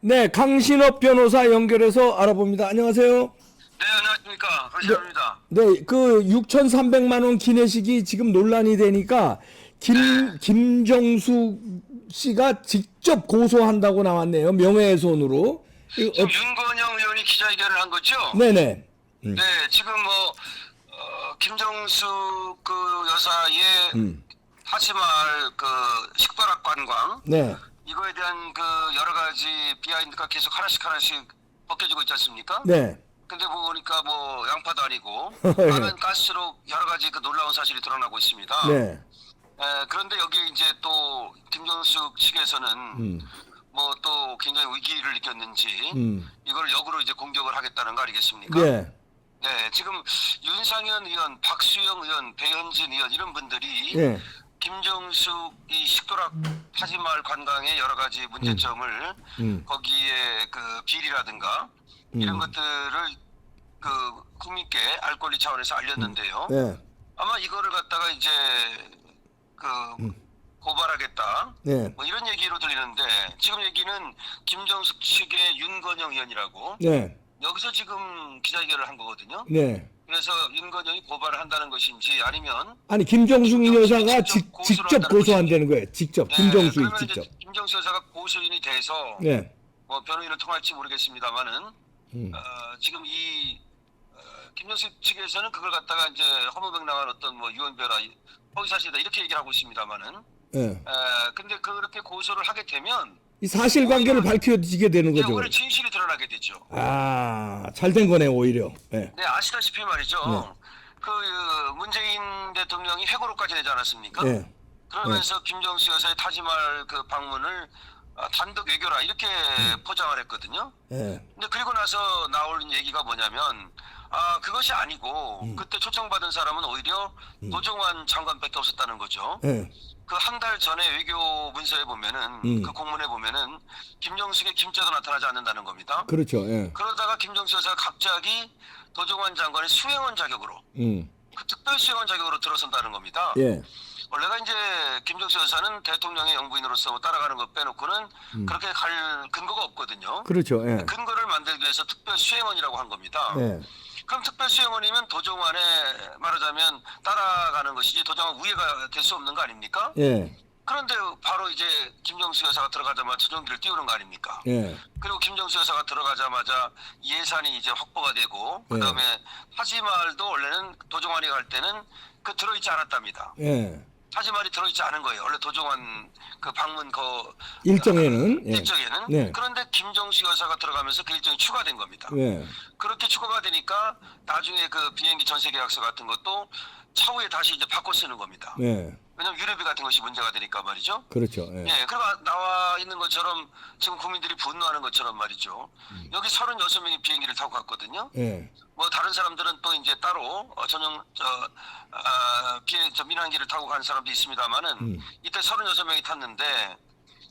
네, 강신업 변호사 연결해서 알아봅니다. 안녕하세요. 네, 안녕하십니까. 강신호입니다. 네, 그 6,300만 원 기내식이 지금 논란이 되니까 김정수 씨가 직접 고소한다고 나왔네요. 명예훼손으로. 지금 윤건영 의원이 기자회견을 한 거죠? 네네. 네, 지금 김정수 그 여사의 하지 말 그 식도락 관광 네. 이거에 대한 그 여러 가지 비하인드가 계속 하나씩 벗겨지고 있지 않습니까? 네. 근데 뭐 보니까 뭐 양파도 아니고 네. 가면 갈수록 여러 가지 그 놀라운 사실이 드러나고 있습니다. 네. 그런데 여기 이제 또 김정수 측에서는 뭐 또 굉장히 위기를 느꼈는지 이걸 역으로 이제 공격을 하겠다는 거 아니겠습니까? 네. 네, 지금 윤상현 의원, 박수영 의원, 배현진 의원 이런 분들이 네. 김정숙 이 식도락 타지말 관광의 여러 가지 문제점을 거기에 그 비리라든가 이런 것들을 그 국민께 알 권리 차원에서 알렸는데요. 네. 아마 이거를 갖다가 이제 그 고발하겠다. 네. 뭐 이런 얘기로 들리는데 지금 얘기는 김정숙 측의 윤건영 의원이라고 네. 여기서 지금 기자회견을 한 거거든요. 네. 그래서 윤건영이 고발을 한다는 것인지 아니면 아니 김정숙 여사가 직접 직접 고소한다는 거예요. 직접 김정수이 그러면 직접. 이제 김정수 여사가 고소인이 돼서 네. 뭐 변호인을 통할지 모르겠습니다만은 지금 이 김정수 측에서는 그걸 갖다가 이제 허무맹랑한 어떤 뭐 유언벼라 허위사실이다 이렇게 얘기를 하고 있습니다만은 네. 근데 그렇게 고소를 하게 되면 이 사실관계를 밝혀지게 되는 이제 거죠. 오히려 진실이 드러나게 되죠. 아, 잘 된 거네 오히려. 네. 네, 아시다시피 말이죠. 네. 그 문재인 대통령이 회고록까지 내지 않았습니까? 네. 그러면서 김정수 여사의 타지말 그 방문을 단독 외교라 이렇게 포장을 했거든요. 네. 근데 그리고 나서 나온 얘기가 뭐냐면 그것이 아니고 그때 초청받은 사람은 오히려 노종환 장관밖에 없었다는 거죠. 네. 그 한 달 전에 외교 문서에 보면은 그 공문에 보면은 김정숙의 김자도 나타나지 않는다는 겁니다. 그렇죠. 예. 그러다가 김정수 여사가 갑자기 도종환 장관의 수행원 자격으로 그 특별 수행원 자격으로 들어선다는 겁니다. 예. 원래가 이제 김정수 여사는 대통령의 영부인으로서 따라가는 것 빼놓고는 그렇게 갈 근거가 없거든요. 그렇죠. 예. 근거를 만들기 위해서 특별 수행원이라고 한 겁니다. 예. 그럼 특별 수행원이면 도종환에 말하자면 따라가는 것이지 도종환 우회가 될 수 없는 거 아닙니까? 예. 그런데 바로 이제 김정수 여사가 들어가자마자 조종기를 띄우는 거 아닙니까? 예. 그리고 김정수 여사가 들어가자마자 예산이 이제 확보가 되고 그다음에 타지말도 원래는 도종환이 갈 때는 그 들어있지 않았답니다. 예. 타지말이 들어있지 않은 거예요. 원래 도종환 그 방문 그 일정에는 예. 일정에는. 네. 그런데 김정수 여사가 들어가면서 그 일정이 추가된 겁니다. 예. 그렇게 추가가 되니까 나중에 그 비행기 전세 계약서 같은 것도 차후에 다시 이제 바꿔 쓰는 겁니다. 예. 왜냐면 유류비 같은 것이 문제가 되니까 말이죠. 그렇죠. 예. 예, 그리고 나와 있는 것처럼 지금 국민들이 분노하는 것처럼 말이죠. 여기 36명이 비행기를 타고 갔거든요. 예. 뭐 다른 사람들은 또 이제 따로 전용 민항기를 타고 간 사람도 있습니다만은 이때 36명이 탔는데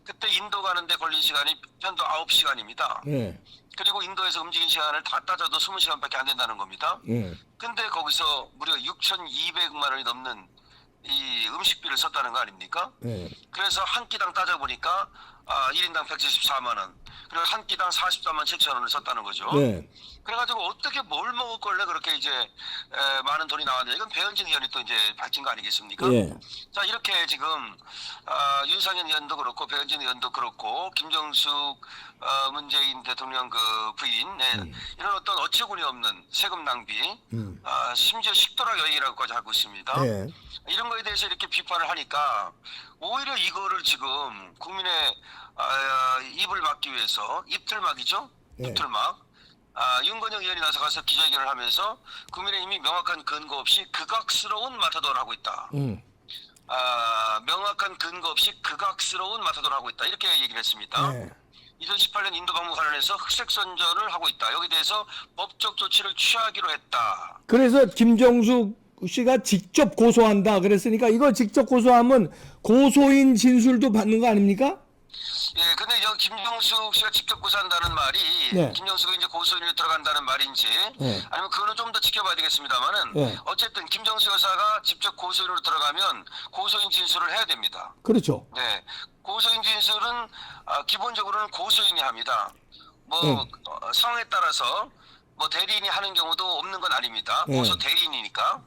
그때 인도 가는데 걸린 시간이 편도 9시간입니다. 예. 그리고 인도에서 움직인 시간을 다 따져도 20시간밖에 안 된다는 겁니다. 예. 근데 거기서 무려 6,200만 원이 넘는 이 음식비를 썼다는 거 아닙니까? 예. 그래서 한 끼당 따져보니까 1인당 174만 원, 그리고 한 끼당 44만 7천 원을 썼다는 거죠. 네. 그래가지고 어떻게 뭘 먹을걸래 그렇게 이제 많은 돈이 나왔냐. 이건 배현진 의원이 또 이제 밝힌 거 아니겠습니까? 예. 자, 이렇게 지금 윤상현 의원도 그렇고 배현진 의원도 그렇고 김정숙 문재인 대통령 그 부인 이런 어떤 어처구니 없는 세금 낭비 심지어 식도락 여행이라고까지 하고 있습니다. 예. 이런 거에 대해서 이렇게 비판을 하니까 오히려 이거를 지금 국민의 입을 막기 위해서 입틀막이죠. 네. 입틀막. 윤건영 의원이 나서가서 기자회견을 하면서 국민의힘이 명확한 근거 없이 극악스러운 마타도를 하고 있다. 명확한 근거 없이 극악스러운 마타도를 하고 있다. 이렇게 얘기를 했습니다. 네. 2018년 인도 방문 관련해서 흑색 선전을 하고 있다. 여기 대해서 법적 조치를 취하기로 했다. 그래서 김정숙 씨가 직접 고소한다 그랬으니까 이거 직접 고소하면 고소인 진술도 받는 거 아닙니까? 예, 근데 여기 김정숙 씨가 직접 고소한다는 말이 네. 김정숙이 이제 고소인으로 들어간다는 말인지 네. 아니면 그거는 좀 더 지켜봐야 되겠습니다만은 네. 어쨌든 김정숙 여사가 직접 고소인으로 들어가면 고소인 진술을 해야 됩니다. 그렇죠. 네, 고소인 진술은 기본적으로는 고소인이 합니다. 뭐 상황에 따라서 뭐 대리인이 하는 경우도 없는 건 아닙니다. 고소 대리인이니까.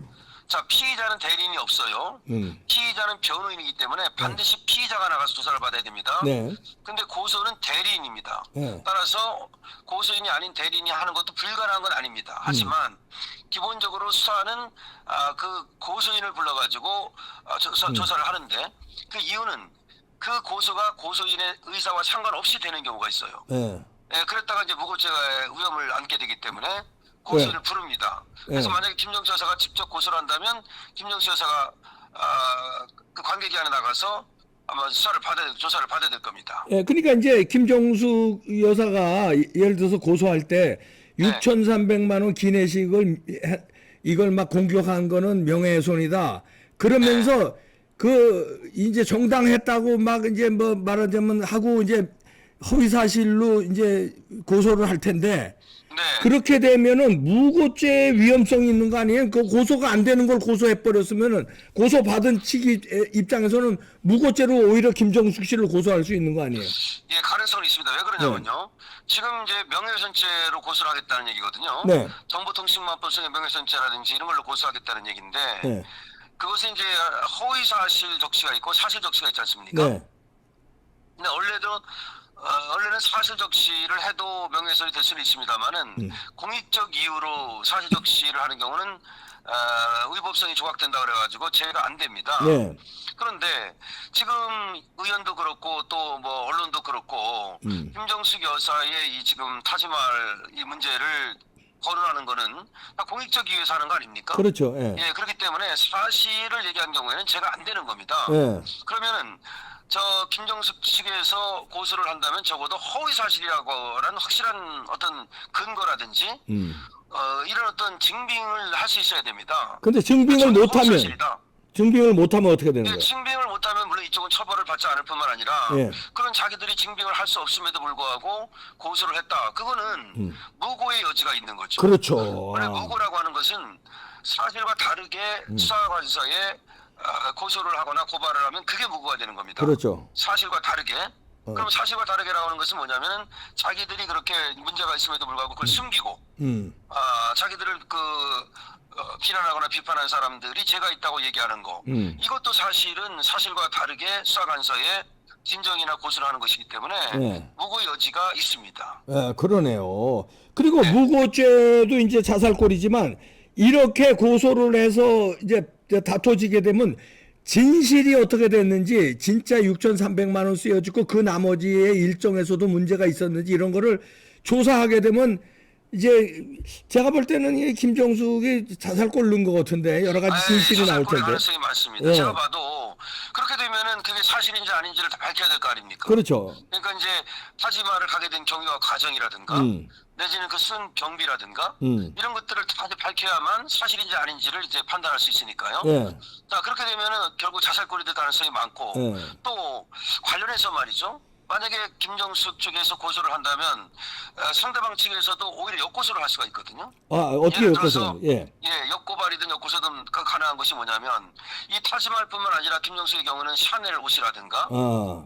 자, 피의자는 대리인이 없어요. 피의자는 변호인이기 때문에 반드시 피의자가 나가서 조사를 받아야 됩니다. 네. 근데 고소는 대리인입니다. 네. 따라서 고소인이 아닌 대리인이 하는 것도 불가능한 건 아닙니다. 하지만 기본적으로 수사는 그 고소인을 불러가지고 조사를 하는데 그 이유는 그 고소가 고소인의 의사와 상관없이 되는 경우가 있어요. 네. 예, 그랬다가 이제 무고죄의 위험을 안게 되기 때문에 고소인을 부릅니다. 그래서 만약에 김정수 여사가 직접 고소를 한다면 김정수 여사가 그 관계기관에 나가서 아마 조사를 받아야 될 겁니다. 예, 그러니까 이제 김정숙 여사가 예를 들어서 고소할 때 6,300만 원 기내식을 이걸 막 공격한 거는 명예훼손이다. 그러면서 그 이제 정당했다고 막 이제 뭐 말하자면 하고 이제 허위 사실로 이제 고소를 할 텐데 네. 그렇게 되면은 무고죄 위험성이 있는 거 아니에요? 그 고소가 안 되는 걸 고소해 버렸으면은 고소 받은 측 입장에서는 무고죄로 오히려 김정숙 씨를 고소할 수 있는 거 아니에요? 예, 가능성이 있습니다. 왜 그러냐면요. 지금 이제 명예훼손죄로 고소를 하겠다는 얘기거든요. 네. 정보통신망법상의 명예훼손죄라든지 이런 걸로 고소하겠다는 얘기인데 네. 그것은 이제 허위 사실 적시가 있고 사실 적시가 있지 않습니까? 네. 근데 원래는 사실 적시를 해도 명예훼손이 될 수는 있습니다만은 공익적 이유로 사실 적시를 하는 경우는 위법성이 조각된다 그래가지고 제외가 안 됩니다. 네. 그런데 지금 의원도 그렇고 또 뭐 언론도 그렇고 김정숙 여사의 이 지금 타지말 이 문제를 거론하는 거는 다 공익적 이유에서 하는 거 아닙니까? 그렇죠. 예. 예, 그렇기 때문에 사실을 얘기한 경우에는 제가 안 되는 겁니다. 예. 그러면은 저 김정숙 측에서 고소를 한다면 적어도 허위 사실이라고라는 확실한 어떤 근거라든지 이런 어떤 증빙을 할 수 있어야 됩니다. 근데 증빙을 저는 허위 못하면 사실이다. 증빙을 못하면 어떻게 되는 예, 거예요? 증빙을 못하면 물론 이쪽은 처벌을 받지 않을 뿐만 아니라 예. 그런 자기들이 증빙을 할 수 없음에도 불구하고 고소를 했다. 그거는 무고의 여지가 있는 거죠. 그렇죠. 원래 무고라고 하는 것은 사실과 다르게 수사관서에 고소를 하거나 고발을 하면 그게 무고가 되는 겁니다. 그렇죠. 사실과 다르게. 그럼 사실과 다르게라고 하는 것은 뭐냐면은 자기들이 그렇게 문제가 있음에도 불구하고 그걸 숨기고 자기들을 비난하거나 비판한 사람들이 죄가 있다고 얘기하는 거. 이것도 사실은 사실과 다르게 수사관서에 진정이나 고소를 하는 것이기 때문에 무고 여지가 있습니다. 예, 그러네요. 그리고 무고죄도 이제 자살골이지만 이렇게 고소를 해서 이제 다퉈지게 되면 진실이 어떻게 됐는지 진짜 6,300만 원 쓰여지고 그 나머지의 일정에서도 문제가 있었는지 이런 거를 조사하게 되면 이제 제가 볼 때는 이 김정숙이 자살골 넣은 것 같은데 여러 가지 진실이 나올 텐데. 가능성이 많습니다. 예. 제가 봐도 그렇게 되면은 그게 사실인지 아닌지를 다 밝혀야 될 거 아닙니까? 그렇죠. 그러니까 이제 타지마를 가게 된 경위와 과정이라든가 내지는 그 쓴 경비라든가 이런 것들을 다 이제 밝혀야만 사실인지 아닌지를 이제 판단할 수 있으니까요. 예. 자, 그렇게 되면은 결국 자살골이 될 가능성이 많고 또 관련해서 말이죠. 만약에 김정숙 측에서 고소를 한다면 상대방 측에서도 오히려 역고소를 할 수가 있거든요. 아, 어떻게 예를 엮어서? 들어서 예. 역고발이든 역고소든 가능한 것이 뭐냐면 이 타지말뿐만 아니라 김정숙의 경우는 샤넬 옷이라든가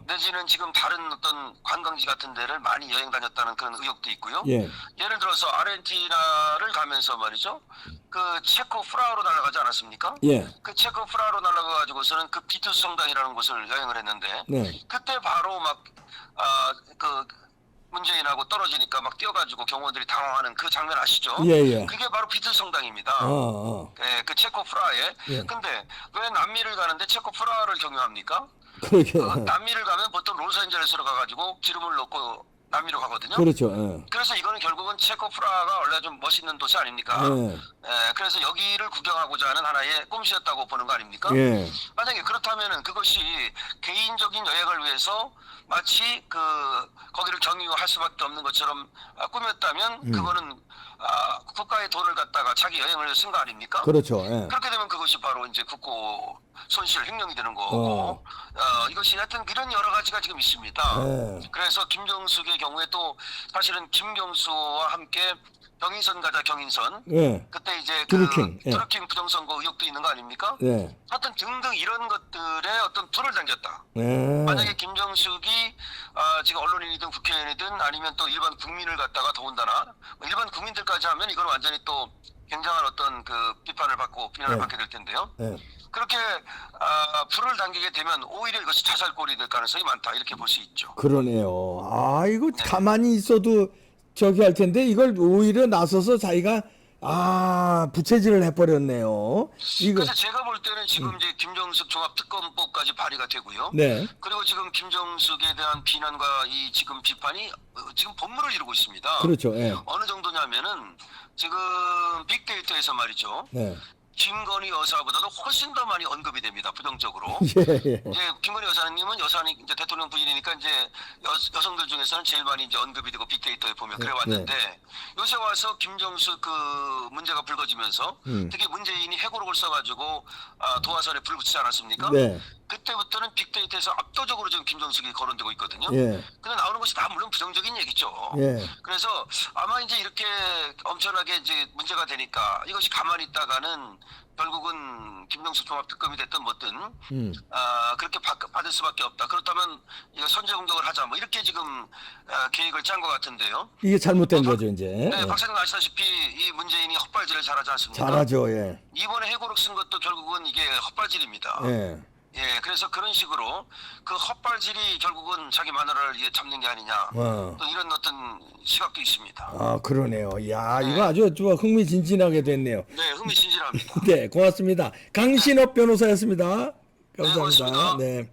내지는 지금 다른 어떤 관광지 같은 데를 많이 여행 다녔다는 그런 의혹도 있고요. 예. 예를 들어서 아르헨티나를 가면서 말이죠. 그 체코 프라하로 날아가지 않았습니까? 예. 그 체코 프라하로 날아가가지고서는 그 비투스 성당이라는 곳을 여행을 했는데 네. 그때 바로 막 그 문재인하고 떨어지니까 막 뛰어가지고 경호원들이 당황하는 그 장면 아시죠? 예. 그게 바로 비투스 성당입니다. 예, 그 체코 프라하에. 예. 근데 왜 남미를 가는데 체코 프라하를 경유합니까? 그렇게. 남미를 가면 보통 로스앤젤레스로 가가지고 기름을 넣고 남미로 가거든요. 그렇죠. 예. 그래서 이거는 결국은 체코 프라하가 원래 좀 멋있는 도시 아닙니까? 그래서 여기를 구경하고자 하는 하나의 꿈이었다고 보는 거 아닙니까? 예. 만약에 그렇다면은 그것이 개인적인 여행을 위해서 마치 거기를 경유할 수밖에 없는 것처럼 꾸몄다면 그거는 국가의 돈을 갖다가 자기 여행을 쓴 거 아닙니까? 그렇죠. 예. 그렇게 되면 그것이 바로 이제 국고 손실 횡령이 되는 거고 이것이 하여튼 이런 여러 가지가 지금 있습니다. 그래서 김정숙의 경우에 또 사실은 김경수와 함께 경인선 가자 경인선. 예. 그때 이제 드루킹, 예. 드루킹 부정선거 의혹도 있는 거 아닙니까? 예. 하여튼 등등 이런 것들에 어떤 불을 당겼다. 예. 만약에 김정숙이 지금 언론인이든 국회의원이든 아니면 또 일반 국민을 갖다가 더군다나 일반 국민들까지 하면 이건 완전히 또 굉장한 어떤 그 비판을 받고 비난을 네. 받게 될 텐데요. 예. 그렇게 불을 당기게 되면 오히려 이것이 자살골이 될 가능성이 많다 이렇게 볼 수 있죠. 그러네요. 아, 이거 가만히 있어도 저기 할 텐데 이걸 오히려 나서서 자기가 부채질을 해버렸네요. 이거 그래서 제가 볼 때는 지금 이제 김정숙 종합특검법까지 발의가 되고요. 네. 그리고 지금 김정숙에 대한 비난과 이 지금 비판이 지금 본물을 이루고 있습니다. 그렇죠. 예. 어느 정도냐면은 지금 빅데이터에서 말이죠. 네. 김건희 여사보다도 훨씬 더 많이 언급이 됩니다. 부정적으로. 예, 예. 이제 김건희 여사님은 여사님 이제 대통령 부인이니까 이제 여성들 중에서는 제일 많이 이제 언급이 되고 빅데이터에 보면 그래 왔는데 요새 와서 김정숙 그 문제가 불거지면서 특히 문재인이 회고록을 써가지고 도화선에 불을 붙이지 않았습니까? 네. 그때부터는 빅데이터에서 압도적으로 지금 김정숙이 거론되고 있거든요. 예. 근데 나오는 것이 다 물론 부정적인 얘기죠. 예. 그래서 아마 이제 이렇게 엄청나게 이제 문제가 되니까 이것이 가만히 있다가는 결국은 김정숙 종합특검이 됐든 뭐든 그렇게 받을 수밖에 없다. 그렇다면 이거 선제 공격을 하자 뭐 이렇게 지금 계획을 짠 것 같은데요. 이게 잘못된 거죠, 이제. 네, 예. 박사님 아시다시피 이 문재인이 헛발질을 잘하지 않습니까? 잘하죠, 예. 이번에 회고록 쓴 것도 결국은 이게 헛발질입니다. 예. 예, 그래서 그런 식으로 그 헛발질이 결국은 자기 마누라를 이제 잡는 게 아니냐. 또 이런 어떤 시각도 있습니다. 아, 그러네요. 야, 이거 아주 좀 흥미진진하게 됐네요. 네, 흥미진진합니다. 네, 고맙습니다. 강신업 변호사였습니다. 감사합니다. 고맙습니다. 네.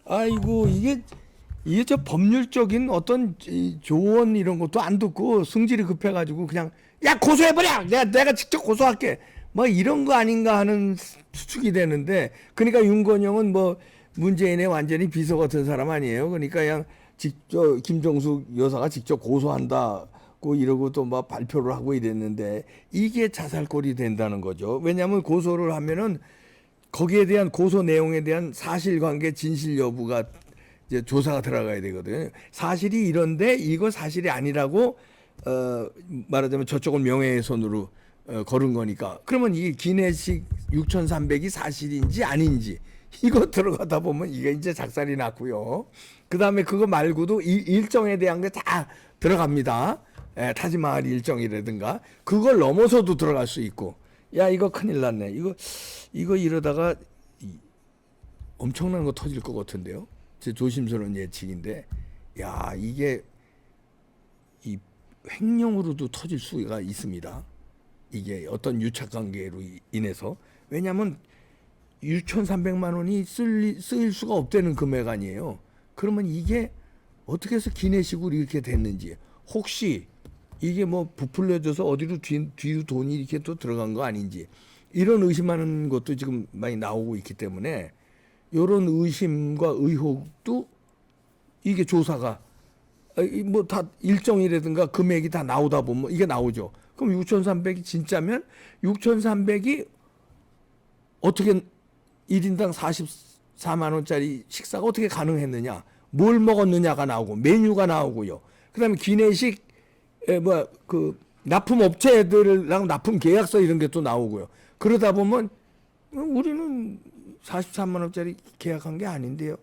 아이고, 이게 저 법률적인 어떤 이 조언 이런 것도 안 듣고 성질이 급해가지고 그냥 야 고소해버려 내가 직접 고소할게 뭐 이런 거 아닌가 하는 수축이 되는데, 그러니까 윤건영은 뭐 문재인의 완전히 비서 같은 사람 아니에요. 그러니까 그냥 직접 김정숙 여사가 직접 고소한다고 이러고 또 막 발표를 하고 이랬는데 이게 자살골이 된다는 거죠. 왜냐하면 고소를 하면은 거기에 대한 고소 내용에 대한 사실관계 진실 여부가 이제 조사가 들어가야 되거든요. 사실이 이런데 이거 사실이 아니라고 말하자면 저쪽은 명예훼손으로 걸은 거니까, 그러면 이 기내식 6,300이 사실인지 아닌지 이거 들어가다 보면 이게 이제 작살이 났고요. 그 다음에 그거 말고도 이 일정에 대한 게 다 들어갑니다. 타지마할 일정이라든가 그걸 넘어서도 들어갈 수 있고, 야 이거 큰일 났네. 이거 이러다가 엄청난 거 터질 것 같은데요. 제 조심스러운 예측인데, 야 이게 이 횡령으로도 터질 수가 있습니다. 이게 어떤 유착 관계로 인해서. 왜냐하면 6,300만 원이 쓰일 수가 없다는 금액 아니에요. 그러면 이게 어떻게 해서 기내식으로 이렇게 됐는지, 혹시 이게 뭐 부풀려져서 어디로 뒤로 돈이 이렇게 또 들어간 거 아닌지, 이런 의심하는 것도 지금 많이 나오고 있기 때문에 이런 의심과 의혹도 이게 조사가 뭐 다 일정이라든가 금액이 다 나오다 보면 이게 나오죠. 그럼 6,300이 진짜면 6,300이 어떻게 1인당 44만 원짜리 식사가 어떻게 가능했느냐, 뭘 먹었느냐가 나오고 메뉴가 나오고요. 그다음에 기내식 그 납품 업체들이랑 납품 계약서 이런 게 또 나오고요. 그러다 보면 우리는 43만 원짜리 계약한 게 아닌데요.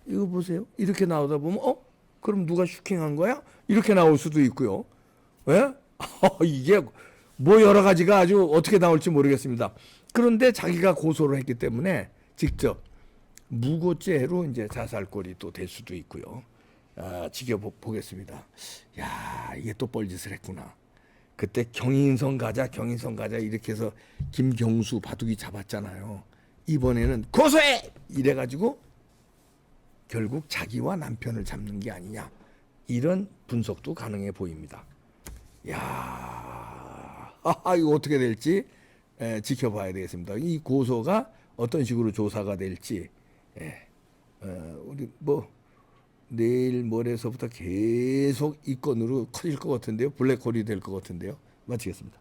이거 보세요. 이렇게 나오다 보면 그럼 누가 슈킹한 거야? 이렇게 나올 수도 있고요. 왜? 이게 뭐 여러 가지가 아주 어떻게 나올지 모르겠습니다. 그런데 자기가 고소를 했기 때문에 직접 무고죄로 이제 자살골이 또 될 수도 있고요. 지켜보겠습니다. 야, 이게 또 뻘짓을 했구나. 그때 경인선 가자 이렇게 해서 김경수 바둑이 잡았잖아요. 이번에는 고소해! 이래가지고 결국 자기와 남편을 잡는 게 아니냐, 이런 분석도 가능해 보입니다. 야, 이거 어떻게 될지 지켜봐야 되겠습니다. 이 고소가 어떤 식으로 조사가 될지, 우리 뭐 내일 모레서부터 계속 이 건으로 커질 것 같은데요. 블랙홀이 될 것 같은데요. 마치겠습니다.